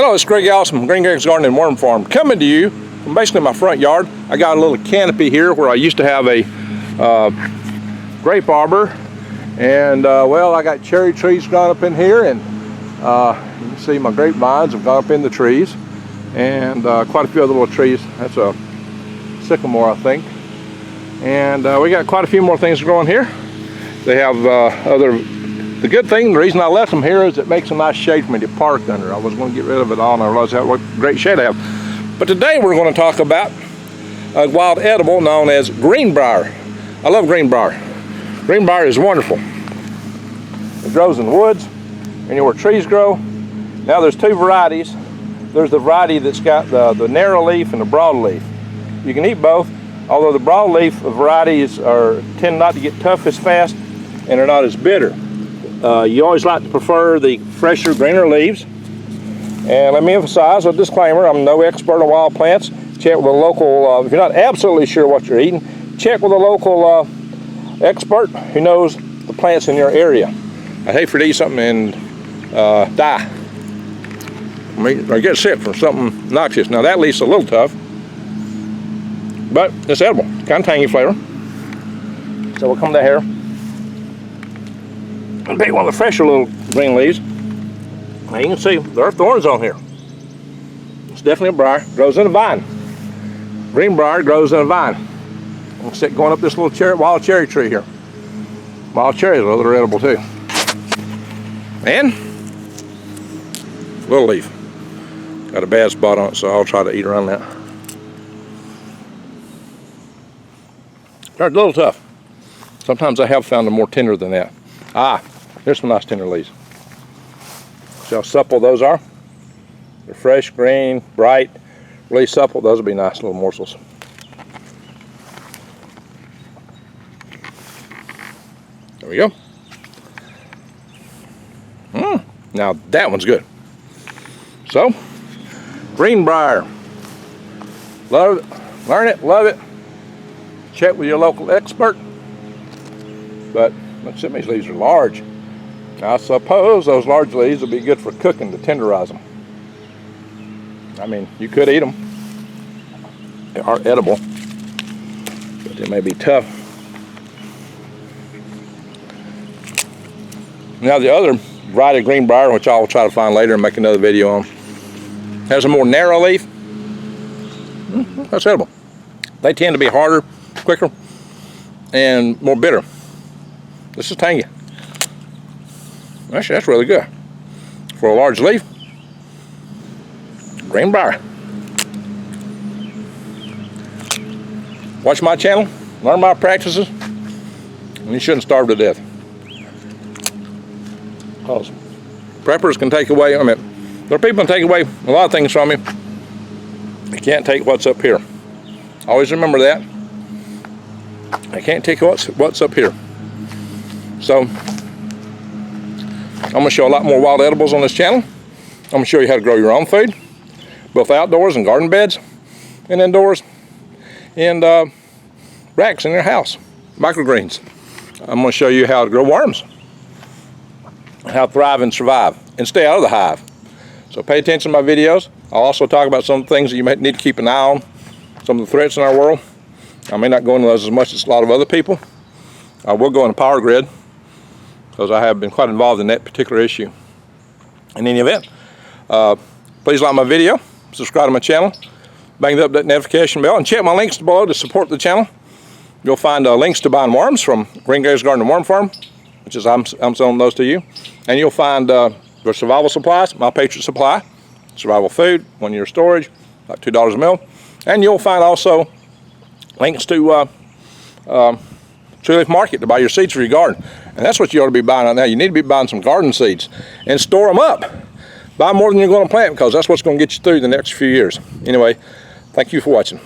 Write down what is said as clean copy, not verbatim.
Hello, it's Greg Allison from Green Briar's Garden and Worm Farm, coming to you from basically my front yard. I got a little canopy here where I used to have a grape arbor, and well, I got cherry trees gone up in here, and you can see my grapevines have gone up in the trees, and quite a few other little trees. That's a sycamore, I think, and we got quite a few more things growing here. They have the good thing, the reason I left them here is it makes a nice shade for me to park under. I was going to get rid of it all, and I realized what great shade I have. But today we're going to talk about a wild edible known as Green Briar. I love Green Briar. Green Briar is wonderful. It grows in the woods, and where trees grow. Now there's two varieties. There's the variety that's got the narrow leaf and the broad leaf. You can eat both, although the broad leaf varieties tend not to get tough as fast, and they're not as bitter. You always like to prefer the fresher, greener leaves. And let me emphasize a disclaimer, I'm no expert on wild plants. Check with a local, if you're not absolutely sure what you're eating, check with a local expert who knows the plants in your area. I'd hate for you to eat something and die. Or get sick from something noxious. Now that leaf's a little tough, but it's edible, kind of tangy flavor. So we'll come to here. I'll take one of the fresher little green leaves. Now you can see there are thorns on here. It's definitely a briar. Grows in a vine. Green briar grows in a vine. I'm going up this little wild cherry tree here. Wild cherries are edible too. And little leaf. Got a bad spot on it, so I'll try to eat around that. They're a little tough. Sometimes I have found them more tender than that. Here's some nice tender leaves. See how supple those are? They're fresh, green, bright, really supple. Those will be nice little morsels. There we go. Now that one's good. So, Green Briar. Love it, learn it, love it. Check with your local expert. But some of these leaves are large. I suppose those large leaves will be good for cooking to tenderize them. I mean, you could eat them. They are edible, but they may be tough. Now the other variety of Green Briar, which I'll try to find later and make another video on, has a more narrow leaf. That's edible. They tend to be harder, quicker, and more bitter. This is tangy. Actually, that's really good. For a large leaf, Green Briar. Watch my channel, learn my practices, and you shouldn't starve to death. Because preppers can take away, there are people that take away a lot of things from you. They can't take what's up here. Always remember that. They can't take what's up here. So, I'm going to show a lot more wild edibles on this channel. I'm going to show you how to grow your own food, both outdoors and garden beds, and indoors, and racks in your house, microgreens. I'm going to show you how to grow worms, how to thrive and survive, and stay out of the hive. So pay attention to my videos. I'll also talk about some things that you might need to keep an eye on, some of the threats in our world. I may not go into those as much as a lot of other people. I will go into power grid, because I have been quite involved in that particular issue. In any event, please like my video, subscribe to my channel, bang the update notification bell, and check my links below to support the channel. You'll find links to buying worms from Green Briar's Garden and Worm Farm, which is I'm selling those to you. And you'll find their survival supplies, my Patriot Supply, survival food, 1 year storage, about $2 a mil. And you'll find also links to Tree Leaf Market to buy your seeds for your garden. And that's what you ought to be buying right now. You need to be buying some garden seeds and store them up. Buy more than you're going to plant, because that's what's going to get you through the next few years. Anyway, thank you for watching.